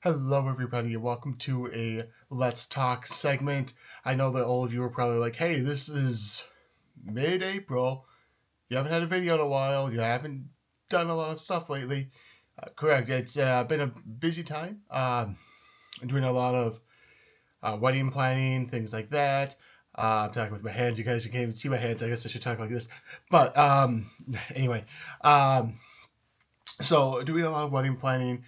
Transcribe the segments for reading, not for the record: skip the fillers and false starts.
Hello, everybody, and welcome to a Let's Talk segment. I know that all of you are probably like, hey, this is mid April. You haven't had a video in a while. You haven't done a lot of stuff lately. Correct. It's been a busy time. I'm doing a lot of wedding planning, things like that. I'm talking with my hands. You guys can't even see my hands. I guess I should talk like this. But anyway, um, so doing a lot of wedding planning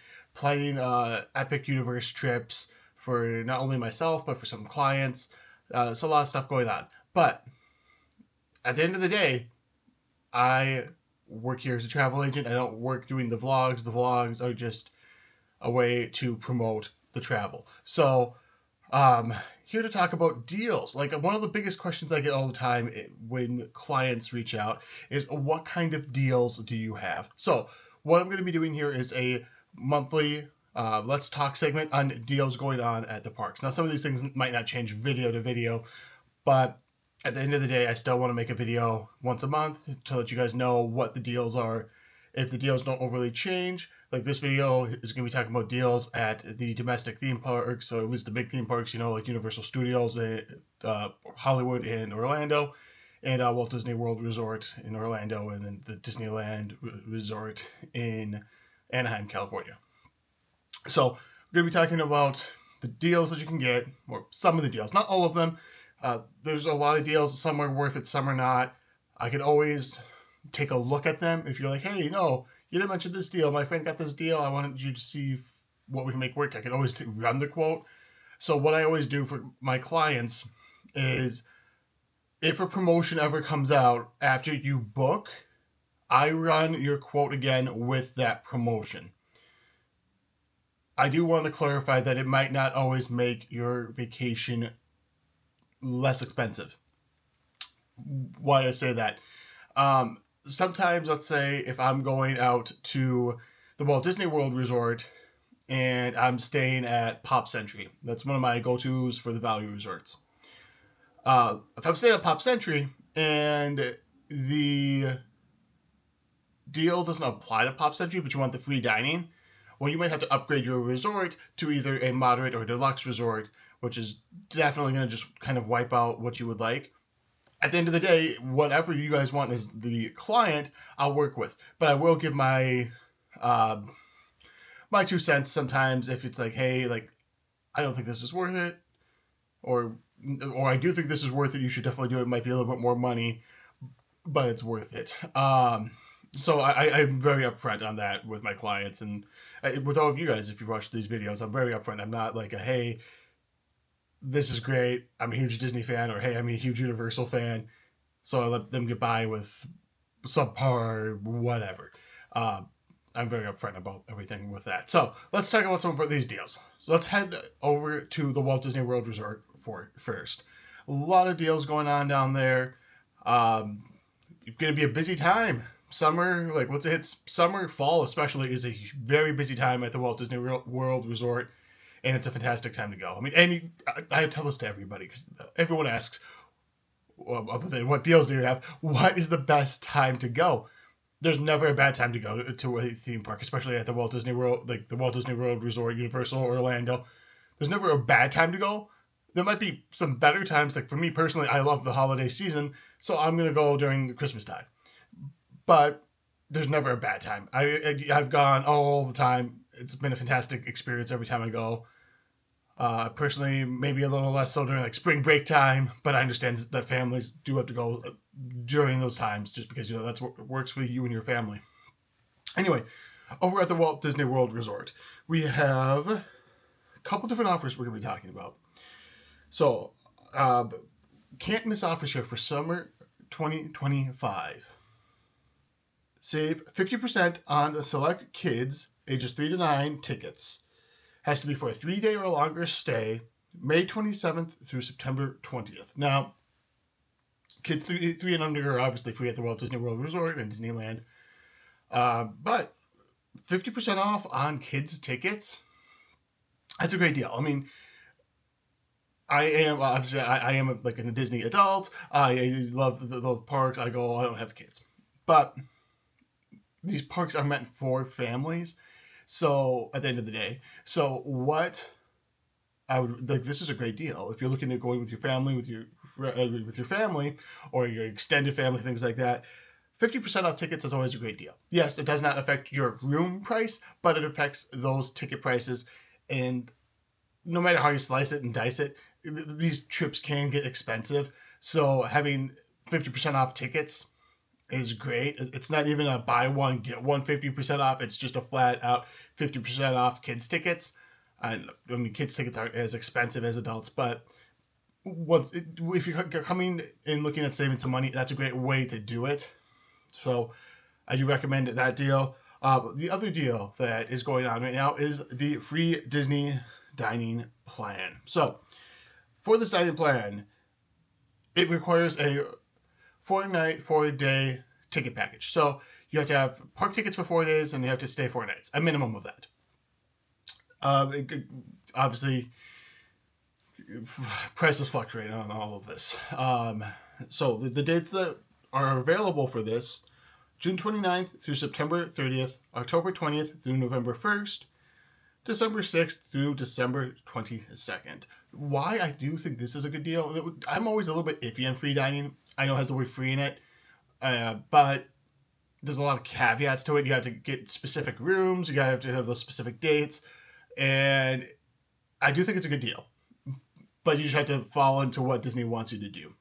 epic universe trips for not only myself but for some clients. So a lot of stuff going on. But at the end of the day, I work here as a travel agent. I don't work doing the vlogs. The vlogs are just a way to promote the travel. So here to talk about deals. Like one of the biggest questions I get all the time when clients reach out is, what kind of deals do you have? So what I'm going to be doing here is a monthly Let's Talk segment on deals going on at the parks. Now, some of these things might not change video to video, but at the end of the day, I still want to make a video once a month to let you guys know what the deals are. If the deals don't overly change, like this video is going to be talking about deals at the domestic theme parks, or at least the big theme parks, like Universal Studios, Hollywood in Orlando, and Walt Disney World Resort in Orlando, and then the Disneyland Resort in Anaheim, California. So we're going to be talking about the deals that you can get, or some of the deals, not all of them. There's a lot of deals. Some are worth it, some are not. I can always take a look at them. If you're like, hey, you didn't mention this deal. My friend got this deal. I wanted you to see what we can make work. I can always run the quote. So what I always do for my clients is, if a promotion ever comes out after you book, I run your quote again with that promotion. I do want to clarify that it might not always make your vacation less expensive. Why I say that? Sometimes, let's say, if I'm going out to the Walt Disney World Resort and I'm staying at Pop Century, that's one of my go-tos for the value resorts. If I'm staying at Pop Century and the deal doesn't apply to Pop Century, but you want the free dining, well, you might have to upgrade your resort to either a moderate or deluxe resort, which is definitely going to just kind of wipe out what you would like. At the end of the day, whatever you guys want as the client, I'll work with. But I will give my 2 cents sometimes if it's like, hey, I don't think this is worth it, or I do think this is worth it. You should definitely do it. It might be a little bit more money, but it's worth it. So I'm very upfront on that with my clients, and with all of you guys. If you've watched these videos, I'm very upfront. I'm not like hey, this is great, I'm a huge Disney fan, or hey, I'm a huge Universal fan, so I let them get by with subpar whatever. I'm very upfront about everything with that. So let's talk about some of these deals. So let's head over to the Walt Disney World Resort first. A lot of deals going on down there. It's going to be a busy time. Summer, once it hits summer, fall especially, is a very busy time at the Walt Disney World Resort, and it's a fantastic time to go. I mean, I tell this to everybody because everyone asks, well, other than what deals do you have, what is the best time to go? There's never a bad time to go to a theme park, especially at the Walt Disney World, like the Walt Disney World Resort, Universal, Orlando. There's never a bad time to go. There might be some better times. Like for me personally, I love the holiday season, so I'm going to go during the Christmas time. But there's never a bad time. I've gone all the time. It's been a fantastic experience every time I go. Personally, maybe a little less so during spring break time, but I understand that families do have to go during those times just because that's what works for you and your family. Anyway, over at the Walt Disney World Resort, we have a couple different offers we're going to be talking about. So, can't miss offers here for summer 2025. Save 50% on the select kids ages 3 to 9 tickets. Has to be for a 3-day or longer stay, May 27th through September 20th. Now, kids 3 and under are obviously free at the Walt Disney World Resort and Disneyland. But 50% off on kids' tickets, that's a great deal. I mean, I am a Disney adult. I love the parks. I don't have kids. But these parks are meant for families. So at the end of the day, so what I would like, this is a great deal if you're looking at going with your family, with your family or your extended family, things like that. 50% off tickets is always a great deal. Yes, it does not affect your room price, but it affects those ticket prices. And no matter how you slice it and dice it, these trips can get expensive. So having 50% off tickets is great. It's not even a buy one, get one 50% off. It's just a flat out 50% off kids' tickets. And I mean, kids' tickets aren't as expensive as adults, but if you're coming and looking at saving some money, that's a great way to do it. So I do recommend that deal. The other deal that is going on right now is the free Disney dining plan. So for this dining plan, it requires a 4-night, 4-day ticket package. So you have to have park tickets for 4 days and you have to stay 4 nights, a minimum of that. Obviously, prices fluctuate on all of this. So the dates that are available for this: June 29th through September 30th, October 20th through November 1st, December 6th through December 22nd. Why I do think this is a good deal, I'm always a little bit iffy on free dining. I know it has the word free in it, but there's a lot of caveats to it. You have to get specific rooms, you have to have those specific dates, and I do think it's a good deal. But you just have to fall into what Disney wants you to do.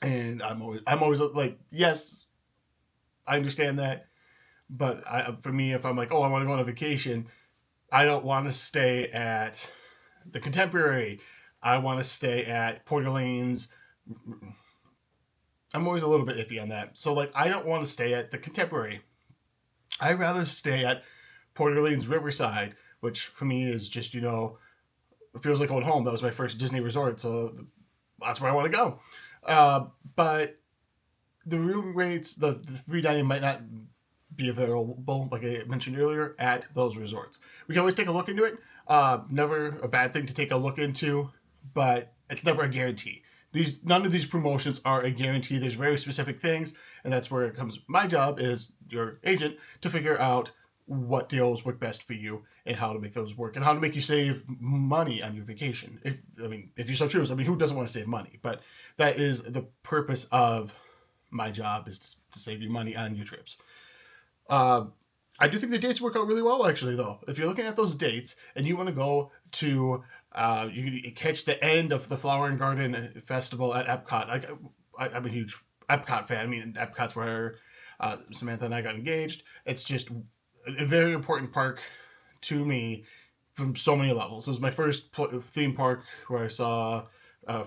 And I'm always like, yes, I understand that, but for me, if I'm like, oh, I want to go on a vacation, I don't want to stay at the Contemporary. I want to stay at Port Orleans. I'm always a little bit iffy on that. So like, I don't want to stay at the Contemporary. I'd rather stay at Port Orleans Riverside, which for me is just, it feels like going home. That was my first Disney resort, so that's where I want to go. But the room rates, the free dining might not be available, like I mentioned earlier, at those resorts. We can always take a look into it. Never a bad thing to take a look into, but it's never a guarantee. None of these promotions are a guarantee. There's very specific things, and that's where it comes. My job is your agent to figure out what deals work best for you and how to make those work and how to make you save money on your vacation. If you so choose. Who doesn't want to save money? But that is the purpose of my job, is to save you money on your trips. I do think the dates work out really well, actually, though. If you're looking at those dates and you want to go to, you catch the end of the Flower and Garden Festival at Epcot. I'm a huge Epcot fan. Epcot's where Samantha and I got engaged. It's just a very important park to me from so many levels. It was my first theme park where I saw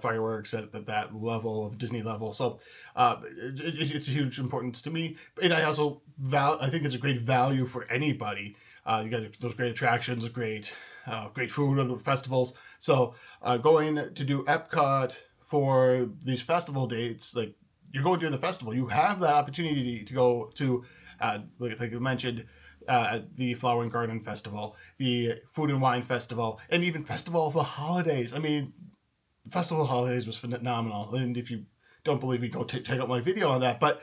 fireworks at that level of Disney level. So it's a huge importance to me. And I also I think it's a great value for anybody. You got those great attractions, great food and festivals. So going to do Epcot for these festival dates, like you're going to the festival, you have that opportunity to go to, like I mentioned, the Flower and Garden Festival, the Food and Wine Festival, and even Festival of the Holidays. Festival of Holidays was phenomenal. And if you don't believe me, go check out my video on that. But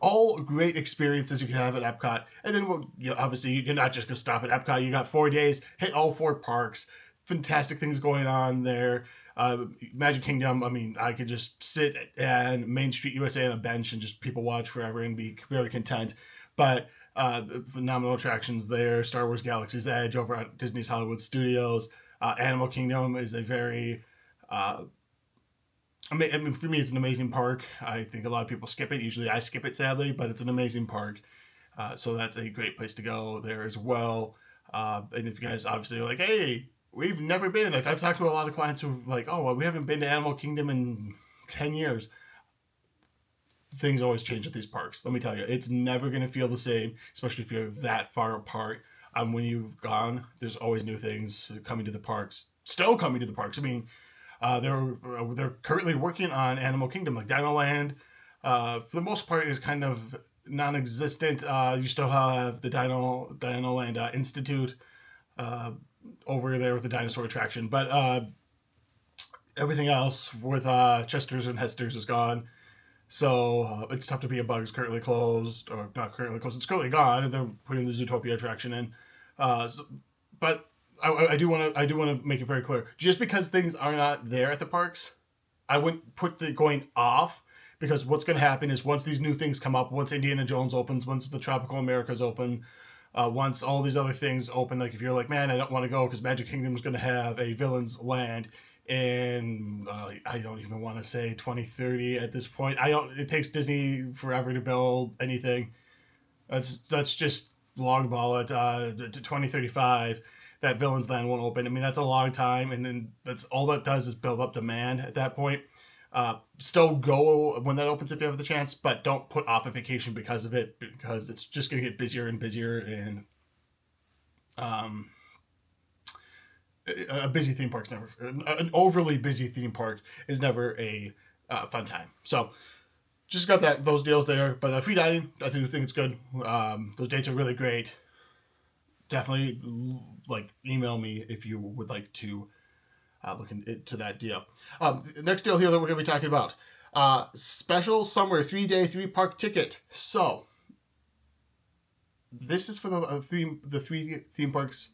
all great experiences you can have at Epcot. And then, obviously, you're not just going to stop at Epcot. You got 4 days, hit all 4 parks. Fantastic things going on there. Magic Kingdom, I could just sit at Main Street USA on a bench and just people watch forever and be very content. But phenomenal attractions there. Star Wars Galaxy's Edge over at Disney's Hollywood Studios. Animal Kingdom is a very, for me, it's an amazing park. I think a lot of people skip it. Usually I skip it, sadly, but it's an amazing park. So that's a great place to go there as well. And if you guys obviously are like, hey, we've never been, like I've talked to a lot of clients who've like, oh, well, we haven't been to Animal Kingdom in 10 years. Things always change at these parks. Let me tell you, it's never going to feel the same, especially if you're that far apart. When you've gone, there's always new things coming to the parks. Still coming to the parks. They're currently working on Animal Kingdom, like Dino Land. For the most part, is kind of non-existent. You still have the Dino Land Institute over there with the dinosaur attraction, but everything else with Chester's and Hester's is gone. So it's tough to be a bug. It's currently closed, or not currently closed. It's currently gone, and they're putting the Zootopia attraction in. So, but I do want to make it very clear. Just because things are not there at the parks, I wouldn't put the going off, because what's going to happen is once these new things come up, once Indiana Jones opens, once the Tropical Americas open, once all these other things open, like if you're like, man, I don't want to go because Magic Kingdom is going to have a Villains Land in I don't even want to say 2030 at this point. I don't. It takes Disney forever to build anything. That's just long ball at 2035. That Villains Land won't open. I mean, that's a long time, and then that's all that does is build up demand at that point. Still go when that opens if you have the chance, but don't put off a vacation because of it, because it's just going to get busier and busier, and a busy theme park's never, an overly busy theme park is never a fun time. So just got those deals there, but free dining, I think it's good. Those dates are really great. Definitely email me if you would like to look into that deal. The next deal here that we're going to be talking about, special summer 3-day 3-park ticket. So this is for the three theme parks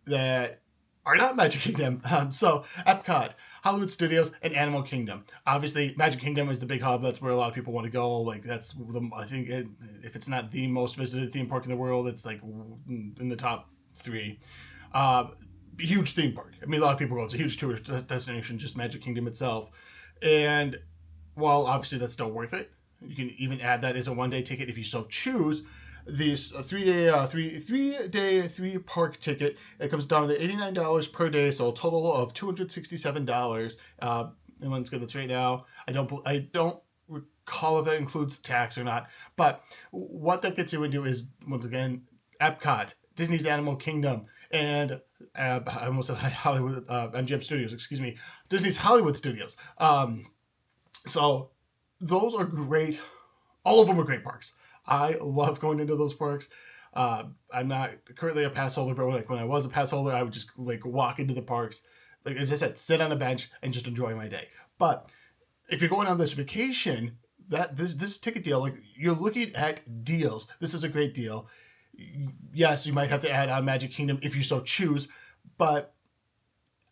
that are not Magic Kingdom. So Epcot, Hollywood Studios, and Animal Kingdom. Obviously, Magic Kingdom is the big hub. That's where a lot of people want to go. That's I think if it's not the most visited theme park in the world, it's in the top 3. Huge theme park. I mean, a lot of people go. It's a huge tourist destination, just Magic Kingdom itself. And while obviously that's still worth it, you can even add that as a 1-day ticket if you so choose. This 3-day 3-park ticket, it comes down to $89 per day, so a total of $267. And let's get this right now. I don't recall if that includes tax or not, but what that gets you into is, once again, Epcot, Disney's Animal Kingdom, and I almost said Hollywood MGM Studios. Excuse me, Disney's Hollywood Studios. So those are great. All of them are great parks. I love going into those parks. I'm not currently a pass holder, but when I was a pass holder, I would just walk into the parks, as I said, sit on a bench and just enjoy my day. But if you're going on this vacation, this ticket deal, you're looking at deals. This is a great deal. Yes, you might have to add on Magic Kingdom if you so choose, but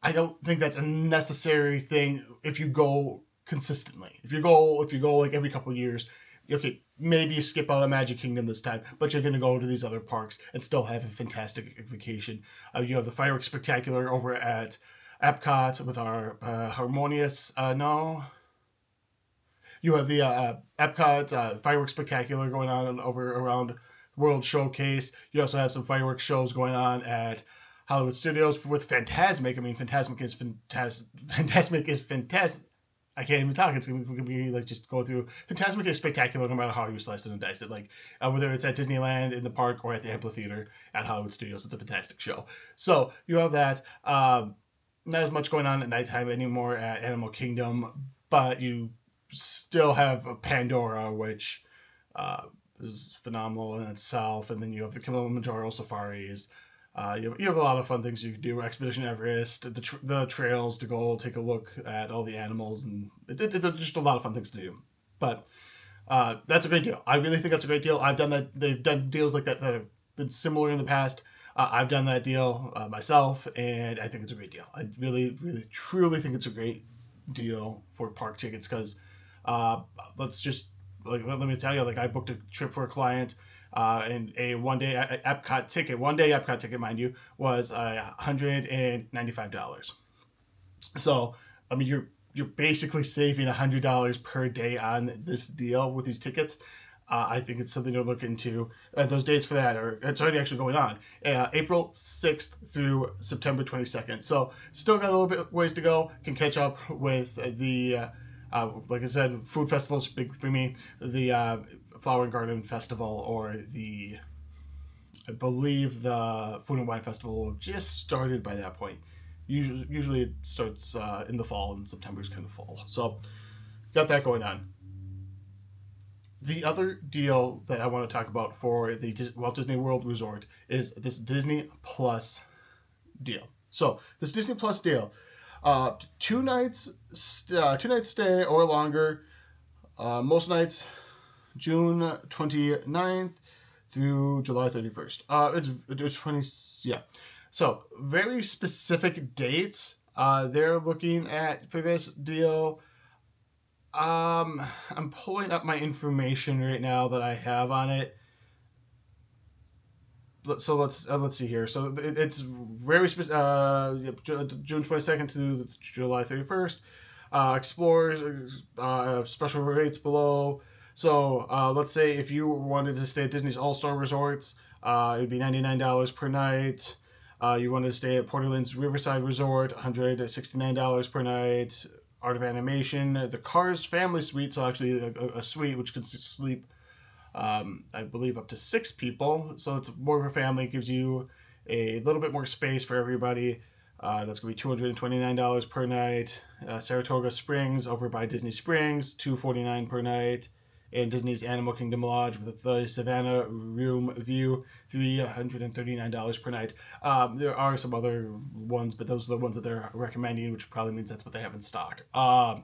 I don't think that's a necessary thing if you go consistently. If you go every couple of years, okay, maybe you skip out on Magic Kingdom this time, but you're going to go to these other parks and still have a fantastic vacation. You have the Fireworks Spectacular over at Epcot with our Harmonious. No. You have the Epcot Fireworks Spectacular going on around World Showcase. You also have some fireworks shows going on at Hollywood Studios with Fantasmic. I mean, Fantasmic is fantastic. Fantasmic is fantastic. I can't even talk. It's going to be just going through. Fantasmic is spectacular no matter how you slice it and dice it. Whether it's at Disneyland in the park or at the amphitheater at Hollywood Studios, it's a fantastic show. So you have that. Not as much going on at nighttime anymore at Animal Kingdom, but you still have Pandora, which is phenomenal in itself. And then you have the Kilimanjaro safaris. You have a lot of fun things you can do. Expedition Everest, the trails to go take a look at all the animals, and there's just a lot of fun things to do. But that's a great deal. I really think that's a great deal. I've done that. They've done deals like that have been similar in the past. I've done that deal myself, and I think it's a great deal. I really, really, truly think it's a great deal for park tickets because let's just let me tell you, I booked a trip for a client. And a 1-day Epcot ticket, mind you, was $195. So, I mean, you're basically saving $100 per day on this deal with these tickets. I think it's something to look into. Those dates for that it's already actually going on. April 6th through September 22nd. So, still got a little bit ways to go. Can catch up with the like I said, food festivals big for me. The Flower and Garden Festival, or I believe the Food and Wine Festival have just started by that point. Usually it starts in the fall, and September is kind of fall. So got that going on. The other deal that I want to talk about for the Walt Disney World Resort is this Disney Plus deal. So this Disney Plus deal, 2 nights stay or longer, Most nights, June 29th through July 31st. It's 20, yeah. So, very specific dates they're looking at for this deal. I'm pulling up my information right now that I have on it. So let's see here. So it's very specific. June 22nd to July 31st. Explores special rates below. So let's say if you wanted to stay at Disney's All Star Resorts, it'd be $99 per night. You wanted to stay at Port Orleans Riverside Resort, $169 per night. Art of Animation, the Cars Family Suite, so actually a suite which can sleep, I believe, up to 6 people. So it's more of a family. It gives you a little bit more space for everybody. That's going to be $229 per night. Saratoga Springs over by Disney Springs, $249 per night. And Disney's Animal Kingdom Lodge with the Savannah Room View, $339 per night. There are some other ones, but those are the ones that they're recommending, which probably means that's what they have in stock. A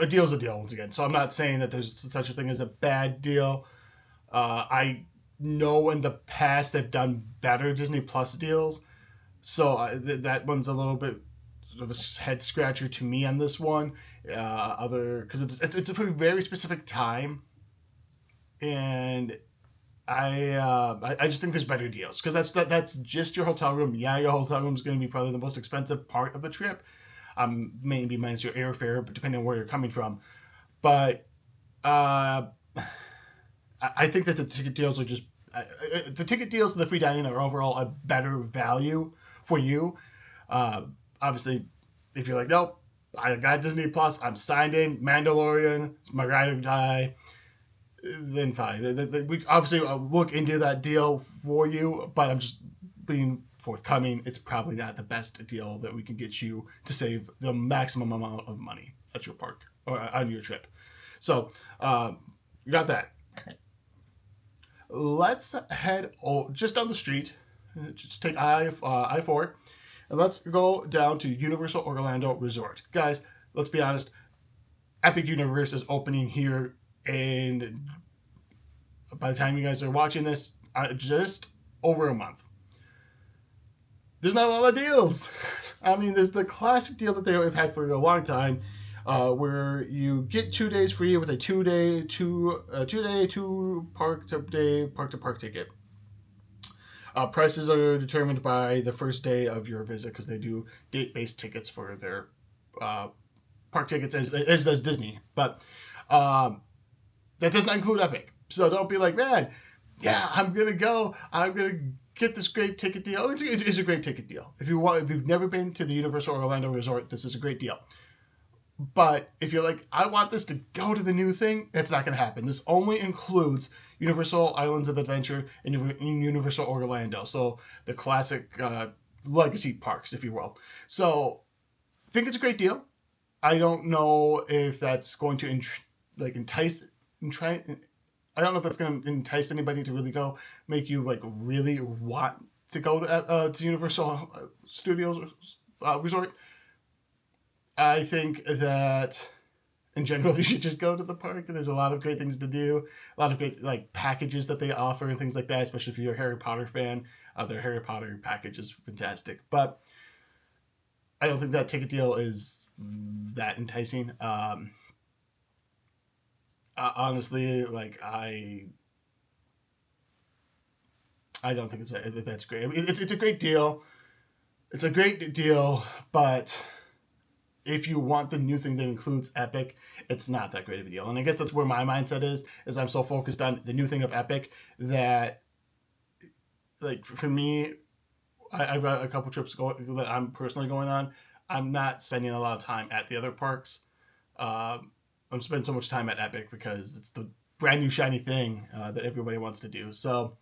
deal's a deal, once again. So I'm not saying that there's such a thing as a bad deal. I know in the past they've done better Disney Plus deals. So that one's a little bit of a head scratcher to me on this one. Because it's a very specific time, and I just think there's better deals because that's just your hotel room. Yeah, your hotel room is going to be probably the most expensive part of the trip. Maybe minus your airfare, but depending on where you're coming from. But I think that the ticket deals are just the ticket deals and the free dining are overall a better value for you. Obviously, if you're like, nope, I got Disney Plus, I'm signed in, Mandalorian, it's my ride or die, then fine. We obviously look into that deal for you, but I'm just being forthcoming. It's probably not the best deal that we can get you to save the maximum amount of money at your park or on your trip. So, you got that. Let's head just down the street. Just take I-4. And let's go down to Universal Orlando Resort. Guys, let's be honest. Epic Universe is opening here, and by the time you guys are watching this, just over a month. There's not a lot of deals. I mean, there's the classic deal that they've had for a long time, where you get 2 days free with a two park to park ticket. Prices are determined by the first day of your visit because they do date-based tickets for their park tickets, as does Disney. But that does not include Epic. So don't be like, man, yeah, I'm going to go. I'm going to get this great ticket deal. It is a great ticket deal. If you've never been to the Universal Orlando Resort, this is a great deal. But if you're like, I want this to go to the new thing, that's not going to happen. This only includes Universal Islands of Adventure and Universal Orlando. So the classic legacy parks, if you will. So I think it's a great deal. I don't know if that's going to entice. I don't know if that's going to entice anybody to really go, make you like really want to go to Universal Studios Resort. I think that in general you should just go to the park. There's a lot of great things to do, a lot of great like packages that they offer and things like that. Especially if you're a Harry Potter fan, their Harry Potter package is fantastic. But I don't think that ticket deal is that enticing. Honestly, like I don't think that's great. I mean, it's a great deal. It's a great deal, but if you want the new thing that includes Epic, it's not that great of a deal. And I guess that's where my mindset is I'm so focused on the new thing of Epic that, like, for me, I've got a couple trips that I'm personally going on. I'm not spending a lot of time at the other parks. I'm spending so much time at Epic because it's the brand new shiny thing that everybody wants to do. So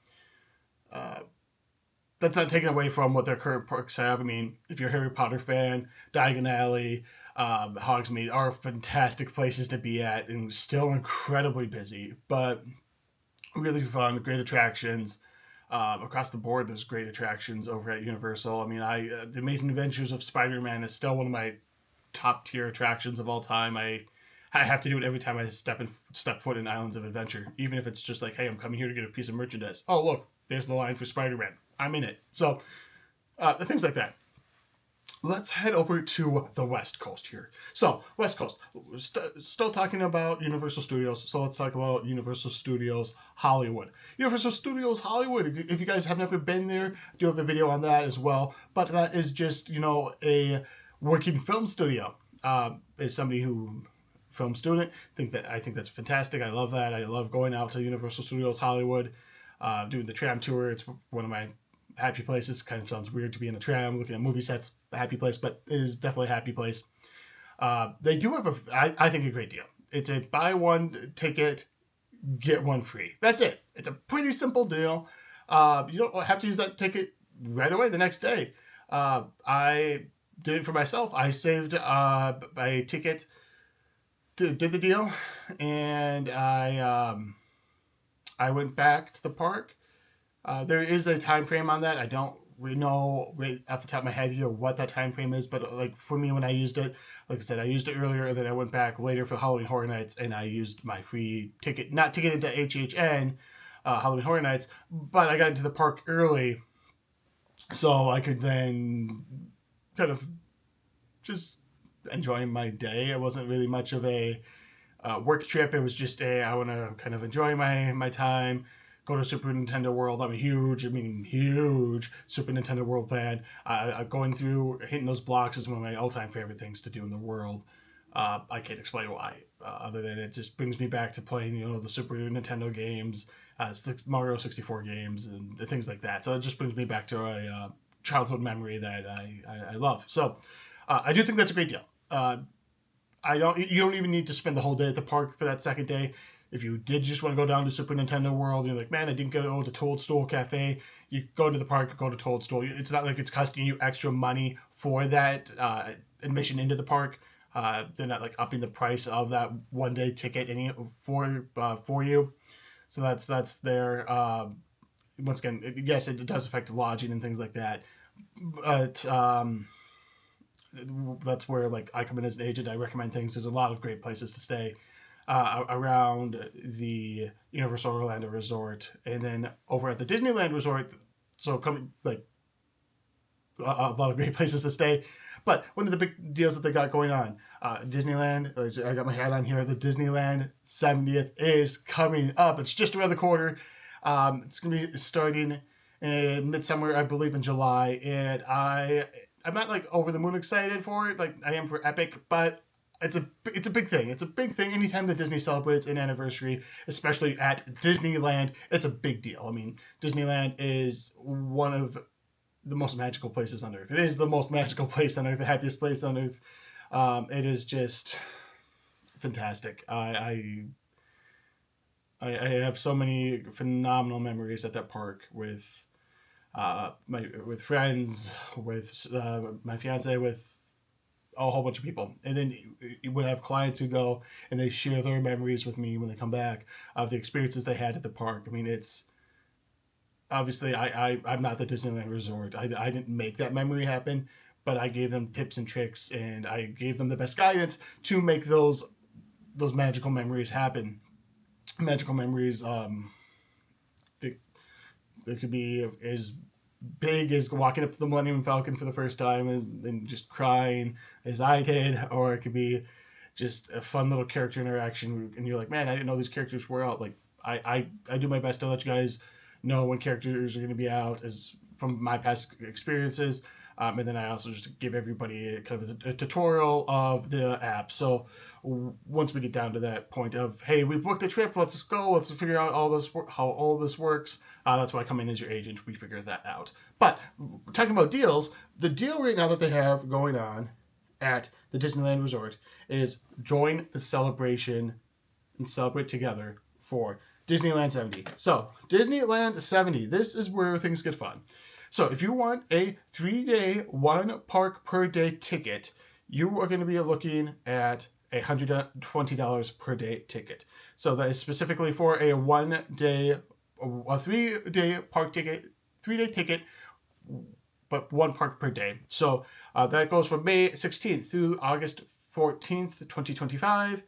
that's not taken away from what their current parks have. I mean, if you're a Harry Potter fan, Diagon Alley, Hogsmeade are fantastic places to be at and still incredibly busy, but really fun, great attractions. Across the board, there's great attractions over at Universal. I mean, The Amazing Adventures of Spider-Man is still one of my top tier attractions of all time. I have to do it every time I step foot in Islands of Adventure, even if it's just like, hey, I'm coming here to get a piece of merchandise. Oh, look, there's the line for Spider-Man. I'm in it. So things like that. Let's head over to the West Coast here. So, West Coast. Still talking about Universal Studios, so let's talk about Universal Studios Hollywood. Universal Studios Hollywood, if you guys have never been there, I do have a video on that as well, but that is just, a working film studio. As somebody who, film student, I think that's fantastic. I love that. I love going out to Universal Studios Hollywood, doing the tram tour. It's one of my happy places. Kind of sounds weird to be in a tram looking at movie sets, a happy place, but it is definitely a happy place. They do have I think, a great deal. It's a buy one ticket, get one free. That's it. It's a pretty simple deal. You don't have to use that ticket right away the next day. I did it for myself. I saved a ticket, did the deal, and I went back to the park. There is a time frame on that. I don't really know right off the top of my head here what that time frame is, but like for me, when I used it, like I said, I used it earlier, and then I went back later for Halloween Horror Nights, and I used my free ticket, not to get into HHN, Halloween Horror Nights, but I got into the park early, so I could then kind of just enjoy my day. It wasn't really much of a work trip. It was just I want to kind of enjoy my time. Go to Super Nintendo World. I'm a huge Super Nintendo World fan. Going through, hitting those blocks is one of my all-time favorite things to do in the world. I can't explain why, other than it just brings me back to playing, the Super Nintendo games, Mario 64 games, and the things like that. So it just brings me back to a childhood memory that I love. So I do think that's a great deal. You don't even need to spend the whole day at the park for that second day. If you did just want to go down to Super Nintendo World, you're like, man, I didn't go to Toadstool Cafe. You go to the park, go to Toadstool. It's not like it's costing you extra money for that admission into the park. They're not like upping the price of that one day ticket for you. So that's there. Once again, yes, it does affect lodging and things like that. But that's where like I come in as an agent. I recommend things. There's a lot of great places to stay around the Universal Orlando Resort, and then over at the Disneyland Resort. So coming like a lot of great places to stay. But one of the big deals that they got going on, Disneyland, I got my hat on here, the Disneyland 70th is coming up. It's just around the corner. It's going to be starting in midsummer, I believe, in July. And I'm not like over the moon excited for it, like I am for Epic, but it's a big thing. It's a big thing. Anytime that Disney celebrates an anniversary, especially at Disneyland, it's a big deal. I mean, Disneyland is one of the most magical places on earth. It is the most magical place on earth, the happiest place on earth. It is just fantastic. I have so many phenomenal memories at that park with friends, with my fiance, with a whole bunch of people. And then you would have clients who go and they share their memories with me when they come back of the experiences they had at the park. I mean, it's obviously I'm not the Disneyland Resort. I didn't make that memory happen, but I gave them tips and tricks, and I gave them the best guidance to make those magical memories happen. Magical memories, they could be as big as walking up to the Millennium Falcon for the first time and just crying as I did, or it could be just a fun little character interaction and you're like, man, I didn't know these characters were out. Like I do my best to let you guys know when characters are going to be out as from my past experiences. And then I also just give everybody a tutorial of the app. So once we get down to that point of, hey, we booked a trip, let's go, let's figure out how all this works. That's why I come in as your agent. We figure that out. But talking about deals, the deal right now that they have going on at the Disneyland Resort is join the celebration and celebrate together for Disneyland 70. So Disneyland 70, this is where things get fun. So if you want a 3-day, 1 park per day ticket, you are going to be looking at $120 per day ticket. So that is specifically for a 3-day park ticket, 3-day ticket, but 1 park per day. So That goes from May 16th through August 14th, 2025.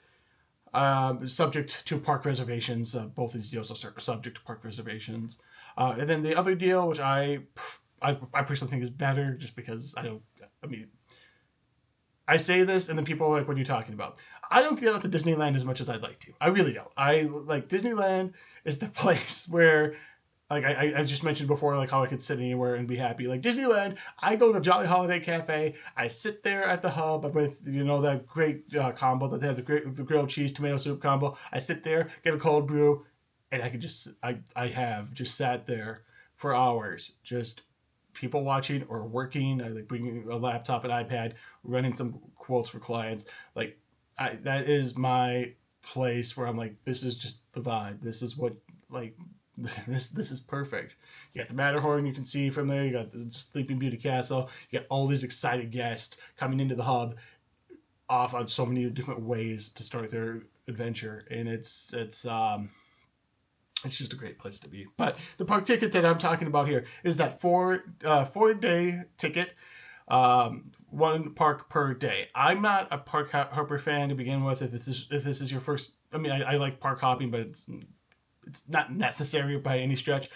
Subject to park reservations. Both these deals are subject to park reservations. And then the other deal, which I personally think is better, just because I say this and then people are like, what are you talking about? I don't get out to Disneyland as much as I'd like to. I really don't. Disneyland is the place where, like I just mentioned before, like how I could sit anywhere and be happy. Like Disneyland, I go to Jolly Holiday Cafe. I sit there at the hub with that great combo that they have, the grilled cheese tomato soup combo. I sit there, get a cold brew, and I could just I have just sat there for hours, just people watching or working. I like bringing a laptop and iPad, running some quotes for clients. Like that is my place where I'm like, this is just the vibe. This is what like. This is perfect. You got the Matterhorn you can see from there. You got the Sleeping Beauty Castle. You got all these excited guests coming into the hub, off on so many different ways to start their adventure, and it's just a great place to be. But the park ticket that I'm talking about here is that 4-day ticket. One park per day. I'm not a park hopper fan to begin with. If this is your first, I like park hopping, but it's not necessary by any stretch.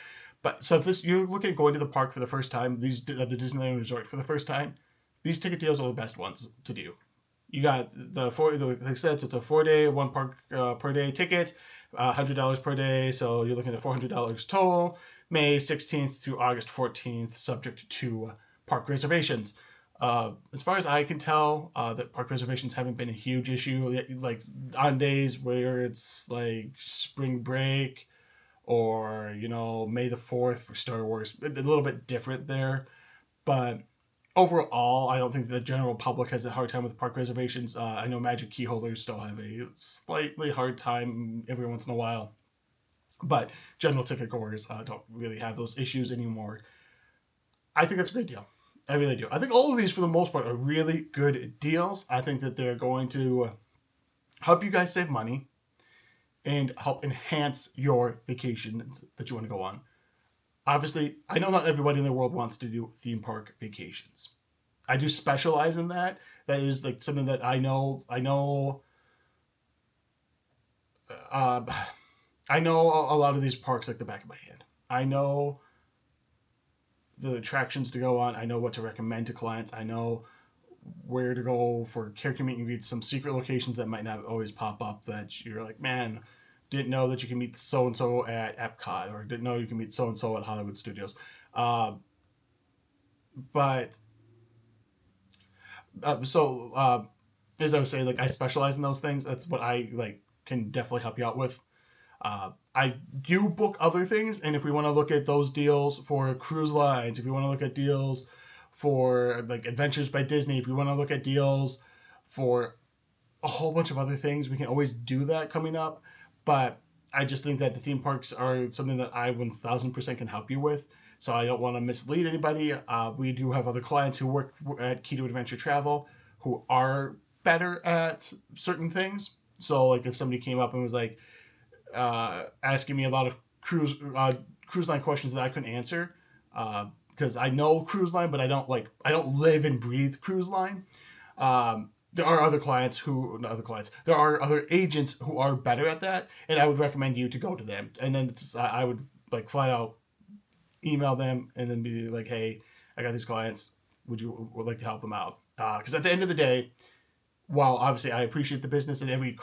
But so if you're looking at going to the park for the first time, the Disneyland Resort for the first time, these ticket deals are the best ones to do. You got like I said, so it's a 4-day, one park per day ticket, $100 per day. So you're looking at $400 total, May 16th through August 14th, subject to park reservations. As far as I can tell, that park reservations haven't been a huge issue. Like on days where it's like spring break or May the 4th for Star Wars, a little bit different there. But overall, I don't think the general public has a hard time with park reservations. I know Magic Key holders still have a slightly hard time every once in a while, but general ticket goers don't really have those issues anymore. I think that's a great deal. I really do. I think all of these, for the most part, are really good deals. I think that they're going to help you guys save money and help enhance your vacations that you want to go on. Obviously, I know not everybody in the world wants to do theme park vacations. I do specialize in that. That is like something that I know a lot of these parks like the back of my hand. I know the attractions to go on. I know what to recommend to clients. I know where to go for character meet and greets, some secret locations that might not always pop up that you're like, man, didn't know that you can meet so-and-so at Epcot, or didn't know you can meet so-and-so at Hollywood Studios. As I was saying, like I specialize in those things. That's what I like can definitely help you out with. I do book other things, and if we want to look at those deals for cruise lines, if we want to look at deals for like Adventures by Disney, if we want to look at deals for a whole bunch of other things, we can always do that coming up. But I just think that the theme parks are something that I 1000% can help you with. So I don't want to mislead anybody. We do have other clients who work at Key to Adventure Travel who are better at certain things. So like if somebody came up and was like, asking me a lot of cruise line questions that I couldn't answer, because I know cruise line, but I don't live and breathe cruise line. There are other agents who are better at that, and I would recommend you to go to them. And then I would like flat out email them and then be like, hey, I got these clients. Would like to help them out? Because at the end of the day, while obviously I appreciate the business and every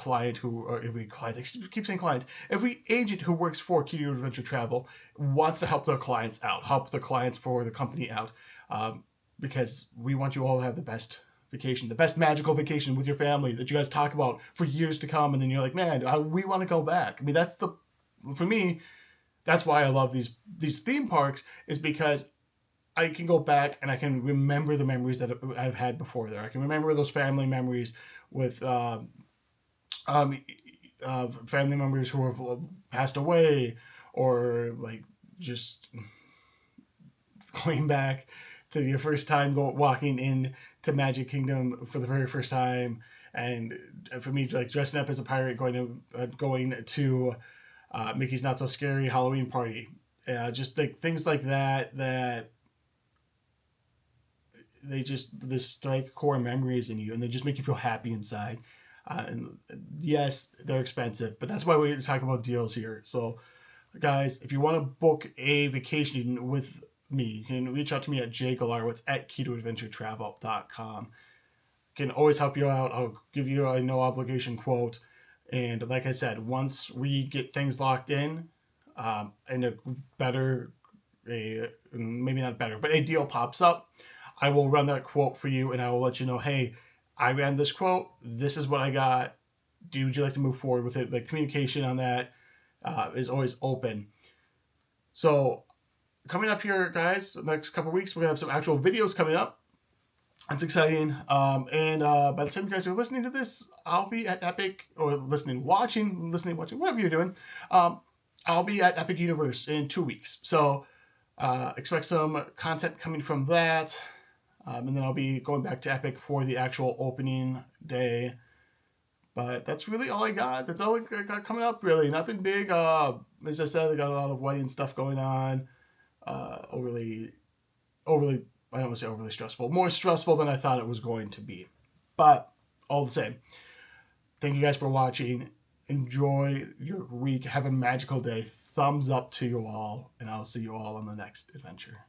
agent who works for Key to Adventure Travel wants to help their clients out, help the clients for the company out, because we want you all to have the best vacation, the best magical vacation with your family that you guys talk about for years to come, and then you're like, man, we want to go back. I mean, for me, that's why I love these theme parks, is because I can go back and I can remember the memories that I've had before there. I can remember those family memories with family members who have passed away, or like just going back to your first time walking in to Magic Kingdom for the very first time, and for me, like dressing up as a pirate, going to Mickey's Not So Scary Halloween Party, just like things like that they strike core memories in you, and they just make you feel happy inside. And yes, they're expensive, but that's why we're talking about deals here. So, guys, if you want to book a vacation with me, you can reach out to me at jgalarowicz at ketoadventuretravel.com. Can always help you out. I'll give you a no obligation quote. And like I said, once we get things locked in, and maybe not better, but a deal pops up, I will run that quote for you, and I will let you know, hey, I ran this quote. This is what I got. Would you like to move forward with it? The communication on that is always open. So coming up here, guys, the next couple of weeks, we're going to have some actual videos coming up. That's exciting. And by the time you guys are listening to this, I'll be at Epic, or watching, whatever you're doing. I'll be at Epic Universe in 2 weeks. So expect some content coming from that. And then I'll be going back to Epic for the actual opening day. But that's really all I got. That's all I got coming up, really. Nothing big. As I said, I got a lot of wedding stuff going on. Overly, I don't want to say overly stressful. More stressful than I thought it was going to be. But all the same, thank you guys for watching. Enjoy your week. Have a magical day. Thumbs up to you all. And I'll see you all on the next adventure.